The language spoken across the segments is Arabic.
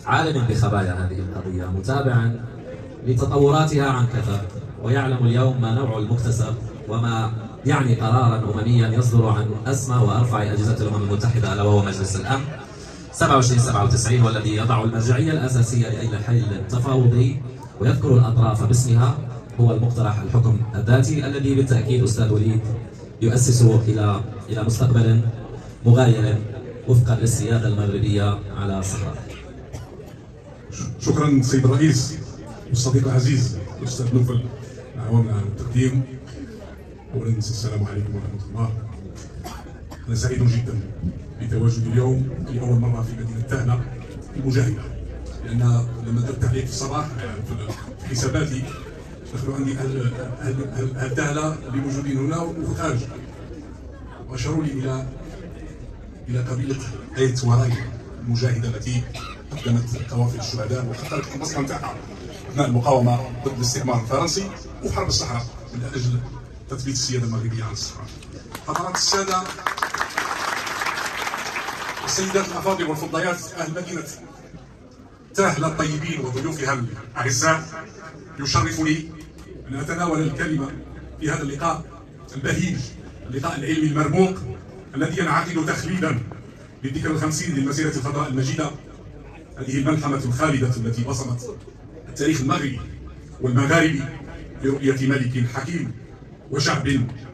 عالم بخبايا هذه القضية، متابعا لتطوراتها عن كثب، ويعلم اليوم ما نوع المكتسب وما يعني قرارا أمميا يصدر عن أسمى وأرفع أجهزة الأمم المتحدة، ألا وهو مجلس الأمن 2797، والذي يضع المرجعية الأساسية لأي حل تفاوضي ويذكر الأطراف باسمها. هو المقترح الحكم الذاتي الذي بالتأكيد أستاذ وليد يؤسس إلى مستقبل مغاير وفقا للسيادة المغربية على الصحراء. شكرا سيد الرئيس والصديق العزيز الأستاذ نوفل عوامنا على التقديم. أولا السلام عليكم ورحمة الله. أنا سعيد جدا بتواجدي اليوم لأول مرة في مدينة تهنا المجاهدة، لأن لما درت تحليل في الصباح في حساباتي دخلوا عندي أهل تهنا اللي هنا وفي الخارج، وأشاروا لي إلى قبيلة آية وراي المجاهدة التي قدمت قوافل الشهداء وحققت النصر نتاعها أثناء المقاومة ضد الاستعمار الفرنسي وفي حرب الصحراء من أجل تثبيت السيادة المغربية على الصحراء. حضرات السادة السيدات الأفاضل والفضليات، أهل مدينة تهلا الطيبين وضيوفها الأعزاء، يشرف لي أن أتناول الكلمة في هذا اللقاء البهيج، اللقاء العلمي المرموق الذي ينعقد تخليدا للذكرى ال50 للمسيرة الخضراء المجيدة، هذه الملحمة الخالدة التي بصمت التاريخ المغربي والمغاربي برؤية ملك حكيم وشعب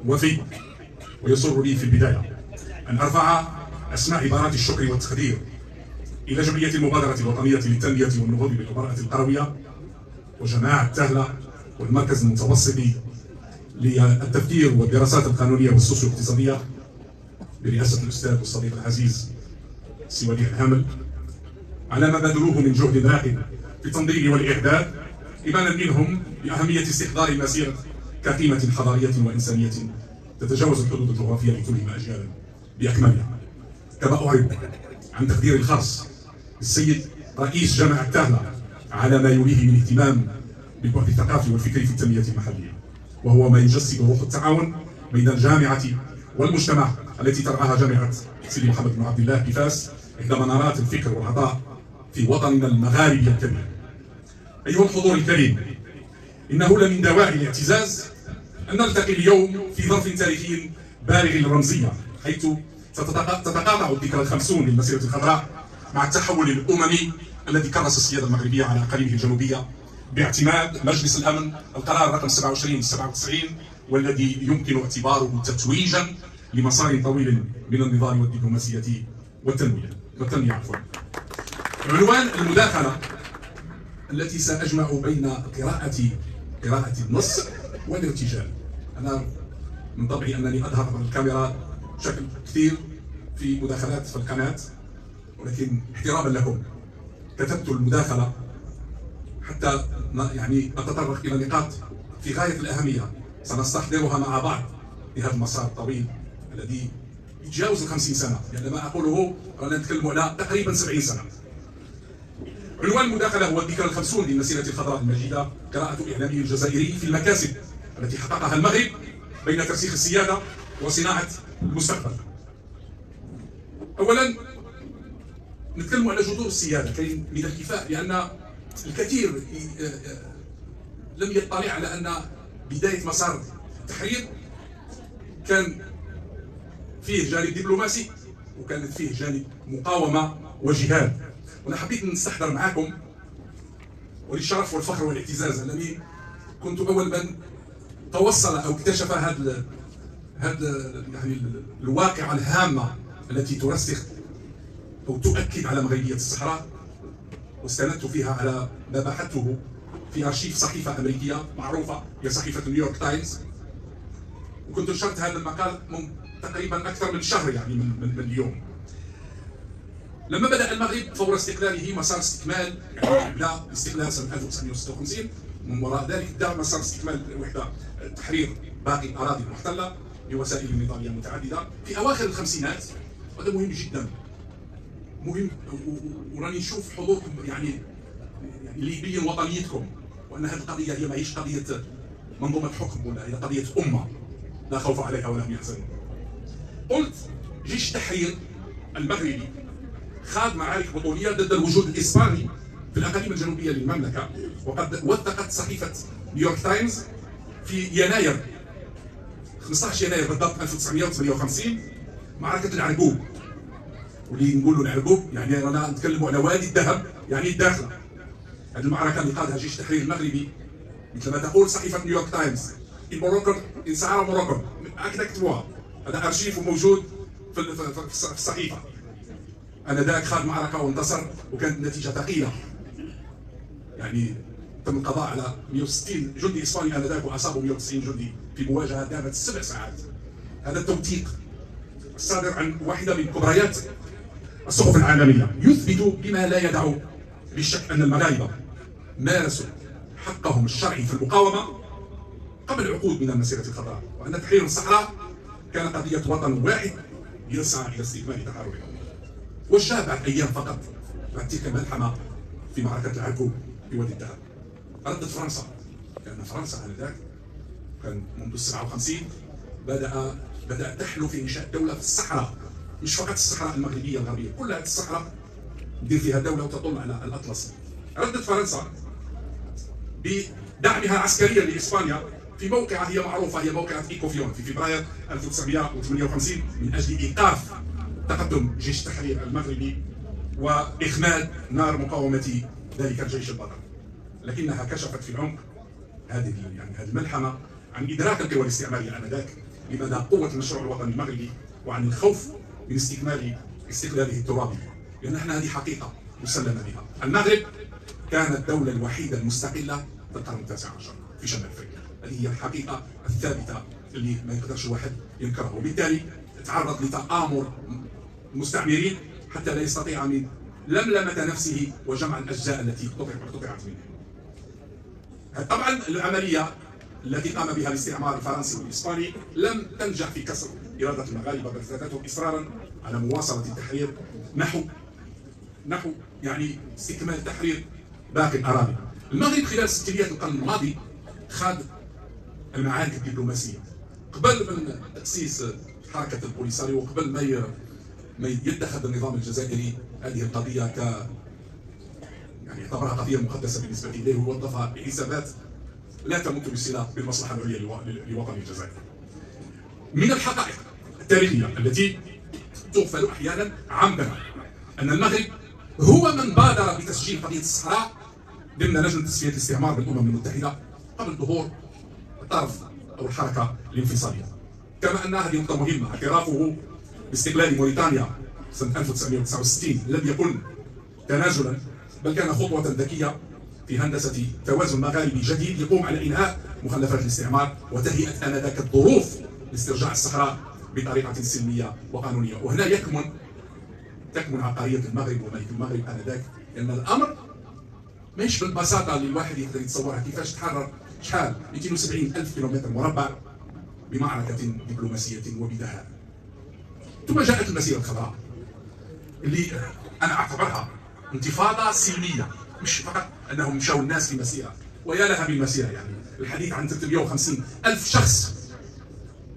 وفي. ويسر لي في البداية أن أرفع أسماء عبارات الشكر والتقدير إلى جمعية المبادرة الوطنية للتنمية والنهوض بالمرأة القروية وجماعة تهلا والمركز المتوسطي للتفكير والدراسات القانونية والسوسيو اقتصادية برئاسة الأستاذ والصديق العزيز سي ولي الهامل على ما بذلوه من جهد راهن في التنظيم والإعداد، إيمانا منهم بأهمية استحضار المسيرة كقيمة حضارية وإنسانية تتجاوز الحدود الجغرافية لكل أجيال بأكملها. كما أعرب عن تقدير الخاص للسيد رئيس جامعة تهلا على ما يوليه من اهتمام بالبعد الثقافي والفكري في التنمية المحلية، وهو ما يجسد روح التعاون بين الجامعة والمجتمع التي ترعاها جامعة سيدي محمد بن عبد الله بفاس، إحدى منارات الفكر والعطاء في وطننا المغاربي الكبير. أيها الحضور الكريم، إنه لمن دواعي الاعتزاز أن نلتقي اليوم في ظرف تاريخي بالغ الرمزية، حيث تتقاطع الذكرى ال50 للمسيرة الخضراء مع التحول الأممي الذي كرس السيادة المغربية على أقاليمه الجنوبية باعتماد مجلس الأمن القرار رقم 27/97، والذي يمكن اعتباره تتويجا لمسار طويل من النضال والدبلوماسية والتنمية. عنوان المداخلة التي سأجمع بين قراءة النص والارتجال. أنا من طبعي أنني أظهر الكاميرا بشكل كثير في مداخلات في القناة، ولكن احتراما لكم كتبت المداخلة حتى يعني أتطرق إلى نقاط في غاية الأهمية سنستحضرها مع بعض في هذا المسار الطويل الذي يتجاوز 50 سنة، يعني ما أقوله رانا نتكلم على تقريبا 70 سنة. عنوان المداخلة هو الذكرى ال50 للمسيرة الخضراء المجيدة، قراءة الإعلامي الجزائري في المكاسب التي حققها المغرب بين ترسيخ السيادة وصناعة المستقبل. أولا نتكلم على جذور السيادة كاين من الكفاء، لأن الكثير لم يطلع على أن بداية مسار التحرير كان فيه جانب دبلوماسي وكانت فيه جانب مقاومة وجهاد. وأنا حبيت نستحضر معاكم وللشرف والفخر والاعتزاز أنني كنت أول من توصل أو اكتشف هذا يعني الواقعة الهامة التي ترسخ أو تؤكد على مغربية الصحراء، واستندت فيها على ما بحثته في أرشيف صحيفة أمريكية معروفة هي صحيفة نيويورك تايمز، وكنت نشرت هذا المقال من تقريبا أكثر من شهر، يعني من اليوم. لما بدأ المغرب فور استقلاله مسار استكمال، يعني بدا الاستقلال سنة 1956، من وراء ذلك بدا مسار استكمال الوحدة، تحرير باقي الأراضي المحتلة بوسائل نضالية متعددة في أواخر الخمسينات. وهذا مهم جدا، مهم، وراني نشوف حضوركم يعني اللي يبين وطنيتكم، وأن هذه القضية هي ماهيش قضية منظومة حكم، ولا هي قضية أمة لا خوف عليها ولا هم يحزنون. قلت جيش التحرير المغربي خاض معارك بطوليه ضد الوجود الاسباني في الاقاليم الجنوبيه للمملكه. وقد وثقت صحيفه نيويورك تايمز في يناير 15 يناير بالضبط 1958 معركه العرقوب. واللي نقولوا العرقوب يعني رانا نتكلموا على وادي الذهب، يعني الداخله. هذه المعركه اللي قادها جيش التحرير المغربي مثل ما تقول صحيفه نيويورك تايمز ان سعر موروكو، هكذا كتبوها، هذا ارشيف وموجود في الصحيفه. انذاك خاض معركه وانتصر، وكانت النتيجه ثقيله. يعني تم القضاء على 160 جندي اسباني انذاك، واصابوا 190 جندي في مواجهه دامت 7 ساعات. هذا التوثيق الصادر عن واحده من كبريات الصحف العالميه يثبت بما لا يدع بالشك ان المغاربه مارسوا حقهم الشرعي في المقاومه قبل عقود من المسيره الخضراء، وان تحرير الصحراء كان قضيه وطن واحد يسعى الى استكمال تحرره. وجاء بعد ايام فقط بعد تلك الملحمه في معركه العرقوب في وادي الذهب ردت فرنسا، لان فرنسا انذاك كان منذ 57 بدات تحلو في انشاء دوله في الصحراء، مش فقط الصحراء المغربيه الغربيه، كلها الصحراء دير فيها دوله وتطل على الاطلس. ردت فرنسا بدعمها عسكريا لاسبانيا في موقعه هي معروفه، هي موقعه ايكوفيون في فبراير 1958 من اجل ايقاف تقدم جيش التحرير المغربي واخماد نار مقاومه ذلك الجيش البطل. لكنها كشفت في العمق هذه الملحمه عن ادراك القوى الاستعماريه انذاك لمدى قوه المشروع الوطني المغربي، وعن الخوف من استكمال استقلاله الترابي، لان احنا هذه حقيقه مسلمه بها. المغرب كانت الدوله الوحيده المستقله في القرن التاسع عشر في شمال افريقيا، هذه هي الحقيقه الثابته اللي ما يقدرش الواحد ينكرها، وبالتالي تعرض لتآمر المستعمرين حتى لا يستطيع من لملمه نفسه وجمع الاجزاء التي قطعت منه. طبعا العمليه التي قام بها الاستعمار الفرنسي والاسباني لم تنجح في كسر اراده المغاربه، بل زادتهم اصرارا على مواصله التحرير نحو يعني استكمال تحرير باقي الاراضي. المغرب خلال ستينيات القرن الماضي خاض المعارك الدبلوماسيه قبل من تاسيس حركه البوليساريو، وقبل ما يتخذ النظام الجزائري هذه القضيه يعني اعتبرها قضيه مقدسه بالنسبه اليه، ووظفها بحسابات لا تمت بصله بالمصلحه العليا لوطن الجزائر. من الحقائق التاريخيه التي تغفل احيانا عمدا ان المغرب هو من بادر بتسجيل قضيه الصحراء ضمن لجنه تصفيه الاستعمار بالامم المتحده قبل ظهور الطرف او الحركه الانفصاليه. كما ان هذه نقطه مهمه، اعترافه باستقلال موريتانيا سنه 1969 لم يكن تنازلا، بل كان خطوه ذكيه في هندسه توازن مغاربي جديد يقوم على انهاء مخلفات الاستعمار وتهيئه انذاك الظروف لاسترجاع الصحراء بطريقه سلميه وقانونيه. وهنا تكمن عبقريه المغرب وملك المغرب انذاك، لان الامر مش بالبساطه اللي الواحد يقدر يتصورها. كيفاش تحرر شحال 270 ألف كيلومتر مربع بمعركه دبلوماسيه وبدهاء. ثم جاءت المسيره الخضراء اللي انا اعتبرها انتفاضه سلميه، مش فقط انهم مشاو الناس في مسيره، ويا لها من مسيره. يعني الحديث عن 350 ألف شخص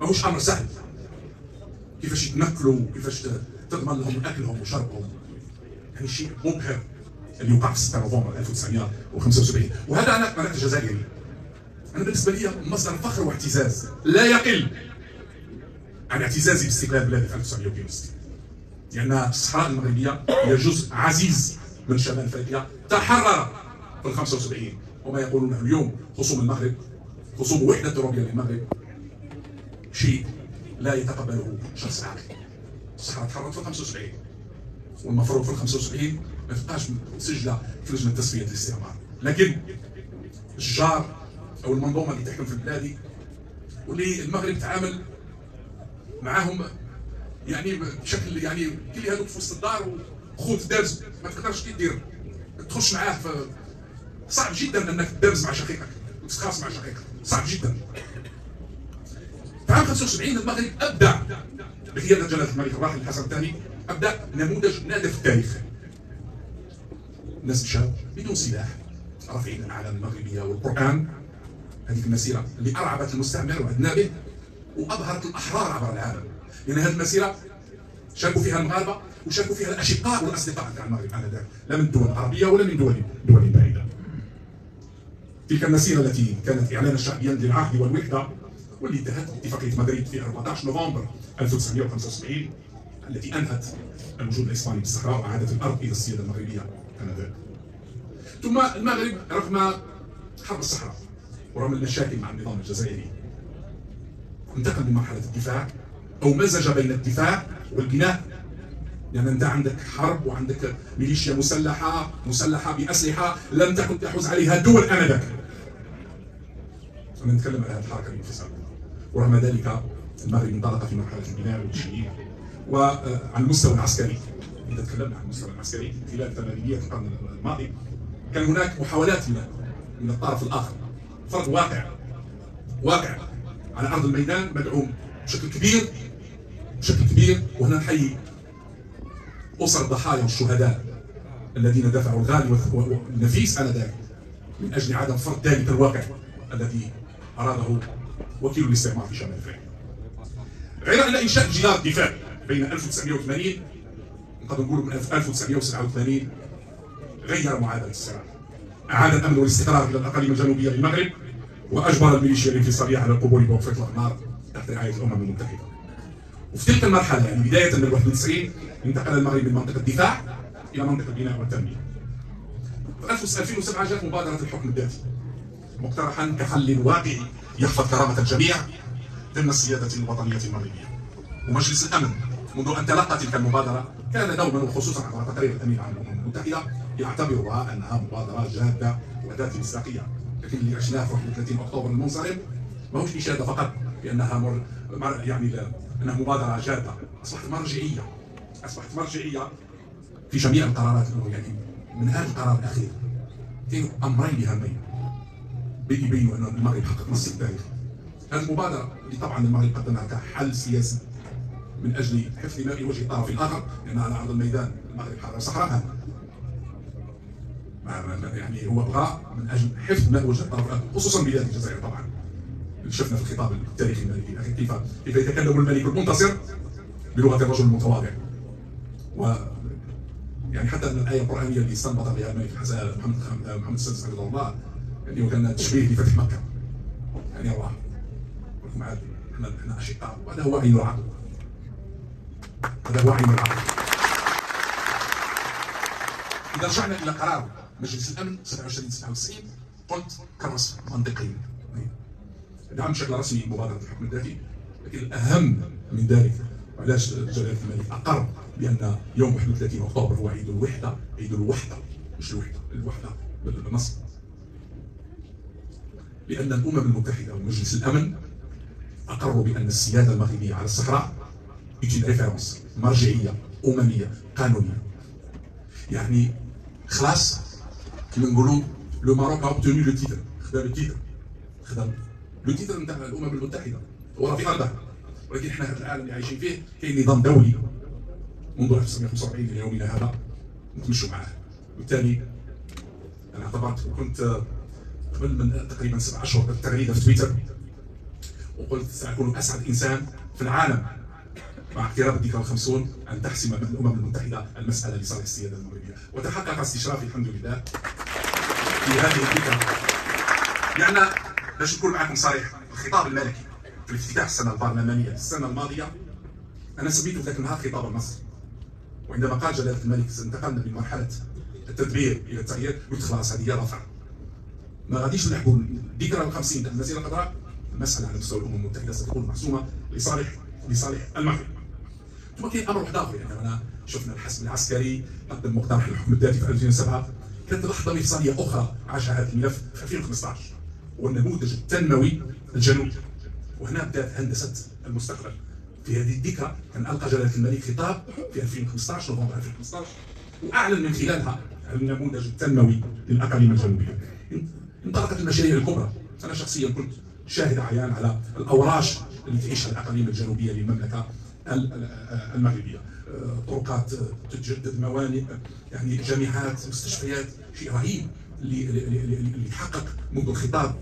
ماهوش امر سهل. كيفاش يتنقلوا، كيفاش تضمن لهم اكلهم وشربهم، يعني شيء مبهر اللي وقع في 6 نوفمبر 1975. وهذا انا جزائري، انا بالنسبه لي مصدر فخر واعتزاز لا يقل عن اعتزازي باستقلال بلادي في 1962، لان الصحراء المغربيه هي جزء عزيز من شمال افريقيا تحرر في ال 75. وما يقولونه اليوم خصوم المغرب، خصوم وحده ترابيه للمغرب، شيء لا يتقبله شخص عاقل. الصحراء تحررت في ال 75، والمفروض في ال 75 ما تبقاش مسجله في لجنه تصفيه الاستعمار، لكن الجار او المنظومه اللي تحكم في البلاد واللي المغرب تعامل معاهم يعني بشكل يعني كل هذوك في وسط الدار وخوت دارز ما تقدرش دير تخش معاه. صعب جدا انك تدرز مع شقيقك وتتخاصم مع شقيقك، صعب جدا. في عام 75 المغرب ابدع بقياده جلاله الملك الراحل الحسن الثاني، ابدع نموذج نادر في التاريخ. الناس مشاو بدون سلاح رافعين الاعلام المغربيه والقران. هذيك المسيره اللي ارعبت المستعمر وعدنا به، وابهرت الاحرار عبر العالم، لان هذه المسيره شاركوا فيها المغاربه وشاركوا فيها الاشقاء والاصدقاء تاع المغرب انذاك، لا من الدول العربيه ولا من دول بعيده. تلك المسيره التي كانت اعلانا شعبيا للعهد والوحده، واللي انتهت باتفاقيه مدريد في 14 نوفمبر 1975، التي انهت الوجود الاسباني بالصحراء وعادت الارض الى السياده المغربيه انذاك. ثم المغرب رغم حرب الصحراء ورغم المشاكل مع النظام الجزائري انتقل من مرحله الدفاع او مزج بين الدفاع والبناء، لان انت عندك حرب وعندك ميليشيا مسلحه باسلحه لم تكن تحوز عليها دول انذاك. انا نتكلم على هذه الحركه الانفصال. ورغم ذلك المغرب انطلق في مرحله البناء والتشييد. وعلى المستوى العسكري، اذا تكلمنا عن المستوى العسكري خلال ثمانينيات القرن الماضي كان هناك محاولات من الطرف الاخر، فرض واقع على ارض الميدان مدعوم بشكل كبير. وهنا نحيي اسر الضحايا والشهداء الذين دفعوا الغالي والنفيس انذاك من اجل عدم فرض ذلك الواقع الذي اراده وكيل الاستعمار في شمال افريقيا. غير ان انشاء جدار الدفاع بين 1980 نقدر نقول من 1987 غير معادله الصراع، اعاد الامن والاستقرار الى الاقاليم الجنوبيه للمغرب، واجبر الميليشيا الانفصاليه على القبول بوقف اطلاق النار تحت رعايه الامم المتحده. وفي تلك المرحله يعني بدايه من 91 انتقل المغرب من منطقه الدفاع الى منطقه البناء والتنميه. في 2007 جاءت مبادره الحكم الذاتي مقترحا كحل واقعي يحفظ كرامه الجميع ضمن السياده الوطنيه المغربيه. ومجلس الامن منذ ان تلقى تلك المبادره كان دوما وخصوصا على تقرير الامين عن الامم المتحده يعتبرها انها مبادره جاده وذات مصداقيه، لكن اللي عشناه في 31 اكتوبر المنصرم ماهوش اشاده فقط بانها انها مبادره جاده، اصبحت مرجعيه في جميع القرارات. يعني من هذا القرار الاخير كاين امرين هامين يبينوا ان المغرب حقق نص التاريخ. هذه المبادره اللي طبعا المغرب قدمها كحل سياسي من اجل حفظ ماء وجه الطرف الاخر، لان على ارض الميدان المغرب حرر صحراء، يعني هو بغى من اجل حفظ ماء وجه الطرف الاخر، خصوصا بلاد الجزائر. طبعا شفنا في الخطاب التاريخي الملكي كيف يتكلم الملك المنتصر بلغه الرجل المتواضع. و يعني حتى ان الايه القرانيه اللي استنبط بها الملك محمد السادس رضي الله يعني وكان تشبيه لفتح مكه. يعني الله ولكم عاد احنا اشقاء، وهذا هو عين العقل. اذا رجعنا الى قرار مجلس الامن 27/97 قلت كرس منطقي دعم بشكل رسمي مبادره الحكم الذاتي، لكن الاهم من ذلك علاش جلاله الملك اقر بان يوم 31 اكتوبر هو عيد الوحده، مش الوحده بالنص، لان الامم المتحده ومجلس الامن اقروا بان السياده المغربيه على الصحراء يجي ريفيرونس مرجعيه امميه قانونيه. يعني خلاص كما نقولوا لو ماروك اوبتوني لو تيتر، خدا لو تيتر نتاع الامم المتحده هو في ارضها، ولكن احنا هذا العالم اللي عايشين فيه كاين نظام دولي منذ 1945 الى يومنا هذا نتمشوا معاه. بالتالي انا اعتبرت وكنت قبل من تقريبا 7 اشهر تغريده في تويتر وقلت ساكون اسعد انسان في العالم مع اقتراب الذكرى ال50 ان تحسم الامم المتحده المساله لصالح السياده المغربيه، وتحقق استشرافي الحمد لله في هذه الذكرى. لان باش نكون معكم صريح، الخطاب الملكي في افتتاح السنه البرلمانيه السنه الماضيه انا سميته ذاك النهار خطاب النصر، وعندما قال جلاله الملك انتقلنا من مرحله التدبير الى التغيير، قلت خلاص هذه هي رفع، ما غاديش نلحقوا الذكرى ال50 تاع المسيره الخضراء، المساله على مستوى الامم المتحده ستكون محسومه لصالح المغرب. ثم كاين امر واحد اخر، يعني انا شفنا الحزب العسكري قدم مقترح للحكم الذاتي في 2007، كانت لحظه مفصليه اخرى عاشها هذا الملف في 2015 والنموذج التنموي الجنوبي. وهنا بدات هندسه المستقبل. في هذه الذكرى كان القى جلاله الملك خطاب في 2015 نوفمبر 2015 واعلن من خلالها النموذج التنموي للاقاليم الجنوبيه. انطلقت المشاريع الكبرى، انا شخصيا كنت شاهد عيان على الاوراش اللي تعيشها الاقاليم الجنوبيه للمملكه المغربيه، طرقات تتجدد، موانئ، يعني جامعات، مستشفيات، شيء رهيب اللي تحقق منذ خطاب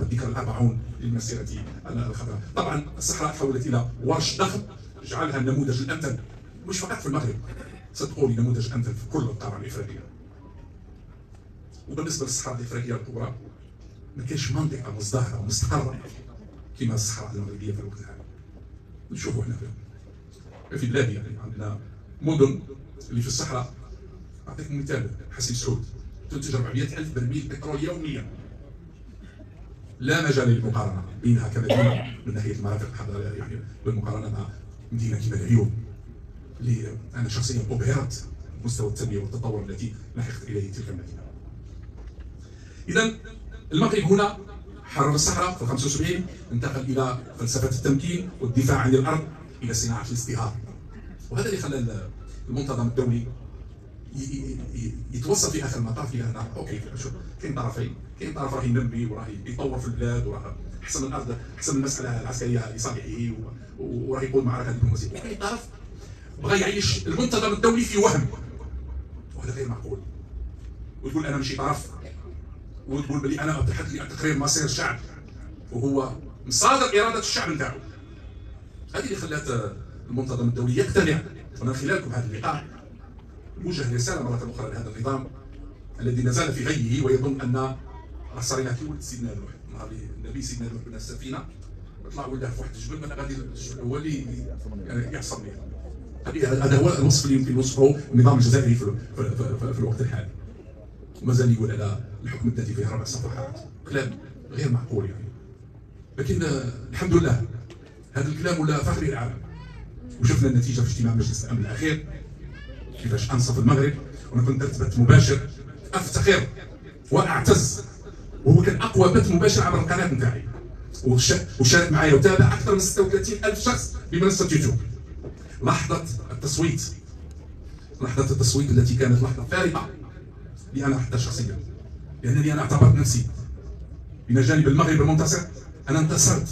الذكرى ال40 للمسيره الخضراء. طبعا الصحراء تحولت الى ورش ضخم جعلها النموذج الامثل مش فقط في المغرب صدقوني نموذج امثل في كل القاره الافريقيه. وبالنسبه للصحراء الافريقيه الكبرى ما كاينش منطقه مزدهره ومستقره كما الصحراء المغربيه في الوقت الحالي. نشوفوا احنا في بلادي يعني عندنا مدن اللي في الصحراء. اعطيكم مثال، حسين سعود تنتج 400,000 برميل بترول يوميا. لا مجال للمقارنه بينها كمدينه من ناحيه المرافق الحضاريه يعني بالمقارنه مع مدينه كما العيون اللي انا شخصيا ابهرت مستوى التنميه والتطور التي لحقت اليه تلك المدينه. اذا المغرب هنا حرر الصحراء في 75 انتقل الى فلسفه التمكين والدفاع عن الارض الى صناعه الازدهار. وهذا اللي خلى المنتظم الدولي يتوصل في اخر المطاف الى هنا. اوكي شوف كاين طرفين، كاين طرف راه ينمي وراه يطور في البلاد وراه حسن الارض حسن المساله العسكريه لصالحه وراه يقود معركه دبلوماسيه، وكاين طرف بغى يعيش المنتظم الدولي في وهم، وهذا غير معقول. وتقول انا ماشي طرف، وتقول بلي انا ابحث لي تقرير مصير الشعب وهو مصادر اراده الشعب نتاعو. هذه اللي خلات المنتظم الدولي يقتنع. ومن خلالكم هذا اللقاء نوجه رساله مره اخرى لهذا النظام الذي ما زال في غيه ويظن ان صارينا في ولد سيدنا نوح. نهار النبي سيدنا نوح بنى السفينه طلع ولده في واحد الجبل، من غادي هو اللي يعصر ليه. هذا هو الوصف اللي يمكن وصفه النظام الجزائري في الوقت الحالي. وما زال يقول على الحكم الذاتي فيه 4 صفحات، كلام غير معقول يعني. لكن الحمد لله هذا الكلام ولا فخر العالم. وشفنا النتيجه في اجتماع مجلس الامن الاخير كيفاش انصف المغرب، وانا كنت درت بث مباشر افتخر واعتز، وهو كان اقوى بث مباشر عبر القناه نتاعي، وشارك معايا وتابع اكثر من 36,000 شخص بمنصه يوتيوب. لحظه التصويت التي كانت لحظه فارقه لي انا حتى شخصيا، لانني انا اعتبرت نفسي من جانب المغرب المنتصر. انا انتصرت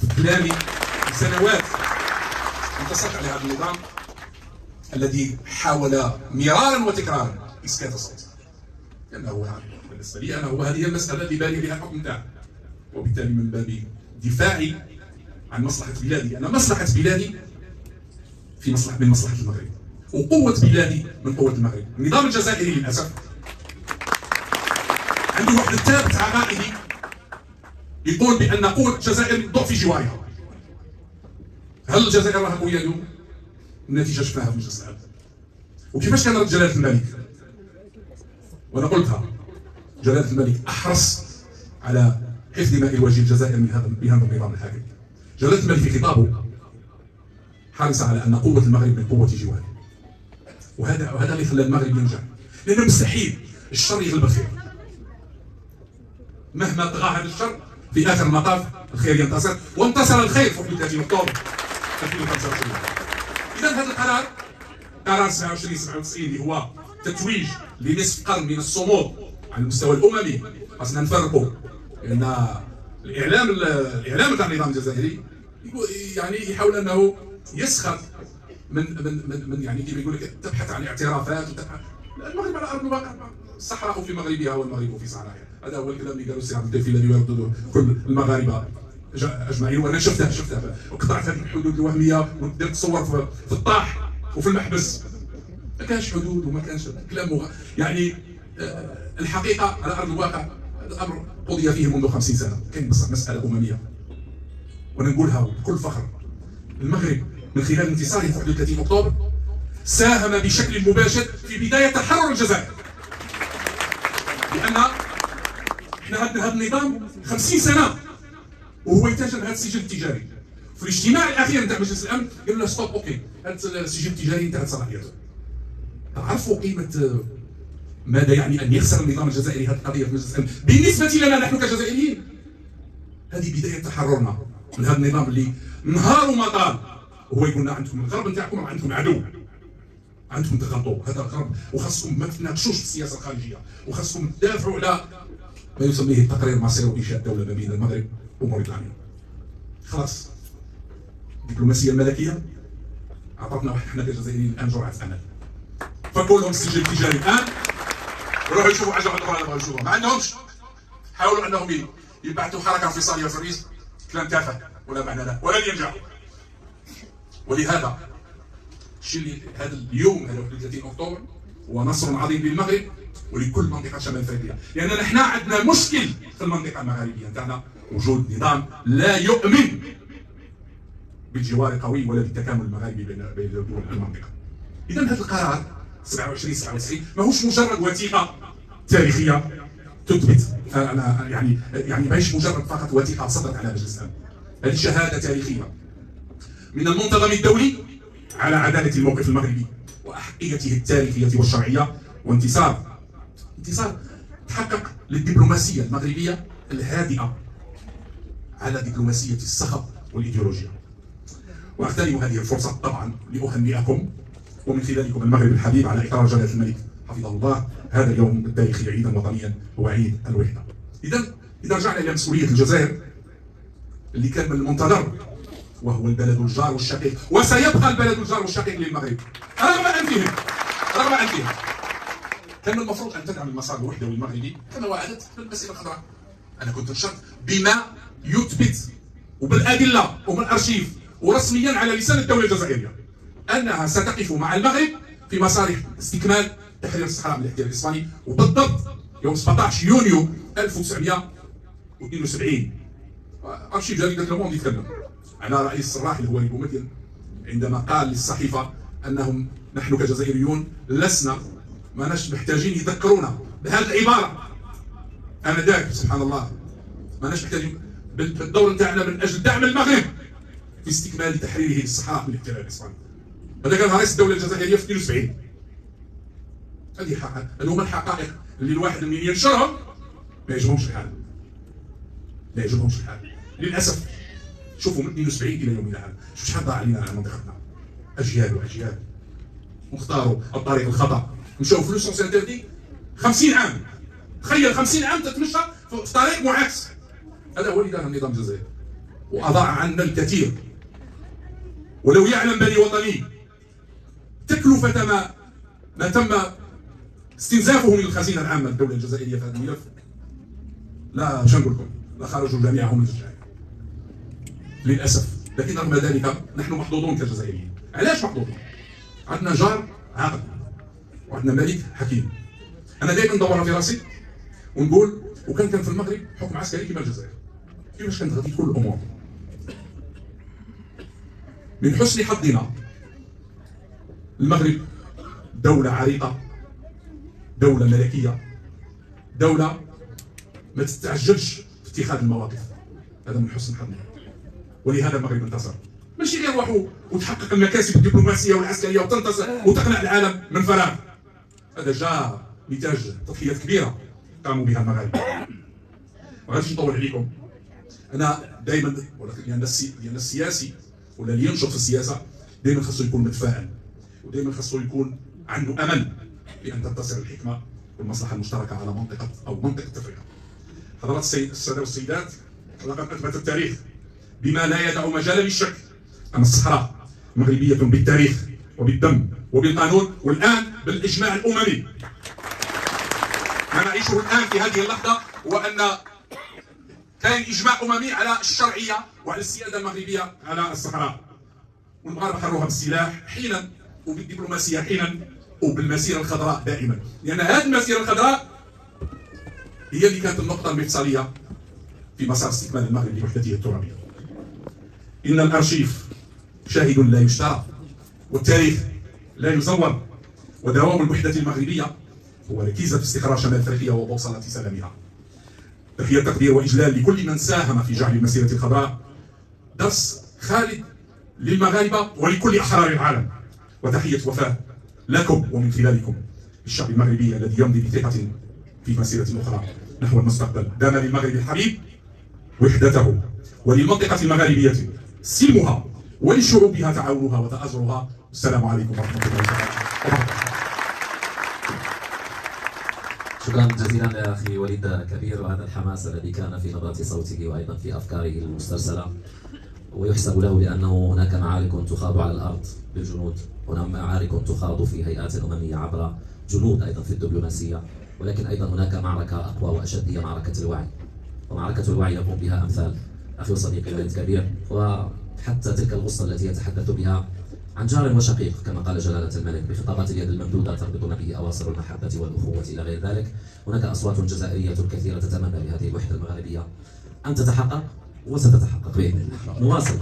في كلامي سنوات، انتصرت على هذا النظام الذي حاول مرارا وتكرارا اسكات الصوت. لانه بالنسبه لي انا هذه المساله اللي باني بها الحكم نتاعي، وبالتالي من باب دفاعي عن مصلحه بلادي، انا مصلحه بلادي من مصلحه المغرب، وقوه بلادي من قوه المغرب. النظام الجزائري للاسف عنده واحد الثابت عقائدي يقول بان قوه الجزائر ضعف جوارها. هل الجزائر راها قويه اليوم؟ النتيجه شفناها في مجلس الامن. وكيفاش كان رد جلاله الملك؟ وانا قلتها، جلاله الملك احرص على حفظ ماء الوجه الجزائر من هذا النظام الحاكم. جلاله الملك في خطابه حرص على ان قوه المغرب من قوه جواره. وهذا اللي خلى المغرب ينجح، لانه مستحيل الشر يغلب الخير. مهما طغى هذا الشر في اخر المطاف الخير ينتصر، وانتصر الخير في 31 اكتوبر 2025. اذا هذا القرار قرار 27/97 اللي هو تتويج لنصف قرن من الصمود على المستوى الاممي. خاصنا نفرقوا، لان الاعلام تاع النظام الجزائري يعني يحاول انه يسخر من يعني كيف يقول لك تبحث عن اعترافات المغرب على ارض الواقع، الصحراء في مغربها والمغرب في صحراءها. هذا هو الكلام اللي قالوا السي عبد اللطيف الذي يردده كل المغاربه اجمعين، وانا شفتها وقطعت هذه الحدود الوهميه ودرت صور في الطاح وفي المحبس. ما كانش حدود وما كانش كلام يعني الحقيقه على ارض الواقع هذا الامر قضي فيه منذ 50 سنه. كاين مساله امميه، وانا نقولها بكل فخر. المغرب من خلال انتصاره في 31 اكتوبر ساهم بشكل مباشر في بدايه تحرر الجزائر، لان احنا هذا النظام 50 سنه وهو يتجه لهذا السجل التجاري. في الاجتماع الاخير نتاع مجلس الامن قالوا له ستوب، اوكي هذا السجل التجاري انتهت صلاحيته. تعرفوا قيمه ماذا يعني ان يخسر النظام الجزائري هذه القضيه في مجلس الامن بالنسبه لنا نحن كجزائريين؟ هذه بدايه تحررنا من هذا النظام اللي نهار وما طال هو يقول لنا عندكم الغرب نتاعكم عندكم عدو، عندكم تغلطوا هذا الغرب، وخاصكم ما تناقشوش في السياسه الخارجيه، وخاصكم تدافعوا على ما يسميه تقرير مصير وانشاء دوله ما بين المغرب وموريتانيا. خلاص الدبلوماسيه الملكيه اعطتنا احنا كجزائريين الان جرعه امل. فكوا لهم السجل التجاري الان وروحوا يشوفوا حاجه اخرى بغاو يشوفوها، ما عندهمش. حاولوا انهم يبعثوا حركه انفصاليه في الرئيس، كلام تافه ولا معنى له ولا ينجح. ولهذا الشيء اللي هذا اليوم هذا 31 اكتوبر هو نصر عظيم للمغرب ولكل منطقه شمال افريقيا، لاننا نحن عندنا مشكل في المنطقه المغاربيه نتاعنا، وجود نظام لا يؤمن بالجوار القوي ولا بالتكامل المغاربي بين دول المنطقه. اذا هذا القرار 27 ماهوش مجرد وثيقه تاريخيه تثبت انا يعني ماهيش مجرد فقط وثيقه صدرت على مجلس الامن. هذه شهاده تاريخيه من المنتظم الدولي على عداله الموقف المغربي واحقيته التاريخيه والشرعيه، وانتصار تحقق للدبلوماسيه المغربيه الهادئه على دبلوماسيه الصخب والايديولوجيا. واغتنم هذه الفرصه طبعا لاهنئكم ومن خلالكم المغرب الحبيب على اقرار جلاله الملك حفظه الله هذا اليوم التاريخي عيدا وطنيا هو عيد الوحده. اذا رجعنا الى مسؤوليه الجزائر اللي كان من المنتظر وهو البلد الجار والشقيق، وسيبقى البلد الجار والشقيق للمغرب رغم انفهم. كان المفروض ان تدعم المسار الوحدوي المغربي كما وعدت بالمسيره الخضراء. انا كنت نشرت بما يثبت وبالادله وبالارشيف ورسميا على لسان الدوله الجزائريه انها ستقف مع المغرب في مسار استكمال تحرير الصحراء من الاحتلال الاسباني، وبالضبط يوم 17 يونيو 1972 ارشيف جريده لوموند يتكلم على رئيس الصراح اللي هو ريبومتين عندما قال للصحيفه انهم نحن كجزائريون ماناش محتاجين يذكرونا بهذه العباره انذاك. سبحان الله، ماناش محتاجين بالدور نتاعنا من اجل دعم المغرب في استكمال تحريره للصحراء من الاحتلال الاسباني. هذا كان رئيس الدوله الجزائريه في 72. هذه هما الحقائق اللي الواحد من ينشرهم ما يعجبهمش الحال. للاسف شوفوا من 72 الى يومنا هذا شوف شحال ضاع علينا على منطقتنا، اجيال واختاروا الطريق الخطا، مشاو في لوسونس انتردي 50 عام. تخيل 50 عام تتمشى في طريق معاكس. هذا هو اللي دار النظام الجزائري واضاع عنا الكثير. ولو يعلم بني وطني تكلفة ما تم استنزافه من الخزينة العامة للدولة الجزائرية في هذا الملف، لا مش نقول لكم لا خرجوا جميعهم من الجزائر للأسف. لكن رغم ذلك نحن محظوظون كجزائريين. علاش محظوظون؟ عندنا جار عاقل وعندنا ملك حكيم. أنا دائما ندور في راسي ونقول وكان في المغرب حكم عسكري كما الجزائر كيفاش كانت غادي تكون الأمور؟ من حسن حظنا المغرب دولة عريقة، دولة ملكية، دولة ما تتعجلش في اتخاذ المواقف. هذا من حسن حظنا، ولهذا المغرب انتصر. ماشي غير روح وتحقق المكاسب الدبلوماسية والعسكرية وتنتصر وتقنع العالم من فراغ. هذا جاء نتاج تضحيات كبيرة قاموا بها المغاربة. ما غاديش نطول عليكم. أنا دائما لأن السياسي ولا اللي ينشط في السياسه دائما خاصو يكون متفائل، ودائما خاصو يكون عنده امل بان تنتصر الحكمه والمصلحه المشتركه على منطقه افريقيا. حضرات الساده والسيدات، لقد اثبت التاريخ بما لا يدع مجالا للشك ان الصحراء مغربيه بالتاريخ وبالدم وبالقانون والان بالاجماع الاممي. ما نعيشه الان في هذه اللحظه هو ان كان اجماع اممي على الشرعيه وعلى السياده المغربيه على الصحراء، والمغاربه حروها بالسلاح حينا وبالدبلوماسيه حينا وبالمسيره الخضراء دائما، لان هذه المسيره الخضراء هي اللي كانت النقطه المفصليه في مسار استكمال المغرب لوحدته الترابيه. ان الارشيف شاهد لا يشترى، والتاريخ لا يزور، ودوام الوحده المغربيه هو ركيزه استقرار شمال افريقيا وبوصله سلامها. تحية تقدير وإجلال لكل من ساهم في جعل المسيرة الخضراء درس خالد للمغاربة ولكل أحرار العالم، وتحية وفاء لكم ومن خلالكم الشعب المغربي الذي يمضي بثقة في مسيرة أخرى نحو المستقبل. دام للمغرب الحبيب وحدته، وللمنطقة المغاربية سلمها، ولشعوبها تعاونها وتآزرها. السلام عليكم ورحمة الله وبركاته. شكرا جزيلا يا اخي وليد كبير، وهذا الحماس الذي كان في نبرة صوته وايضا في افكاره المسترسله، ويحسب له بانه هناك معارك تخاض على الارض بالجنود، هناك معارك تخاض في هيئات امميه عبر جنود ايضا في الدبلوماسيه، ولكن ايضا هناك معركه اقوى واشد هي معركه الوعي، ومعركه الوعي يقوم بها امثال اخي وصديقي وليد كبير. وحتى تلك الغصه التي يتحدث بها عن جار وشقيق كما قال جلالة الملك بخطابات اليد الممدودة تربطنا به أواصر المحبة والأخوة إلى غير ذلك. هناك أصوات جزائرية كثيرة تتمنى لهذه الوحدة المغاربية أن تتحقق وستتحقق بإذن الله. نواصل.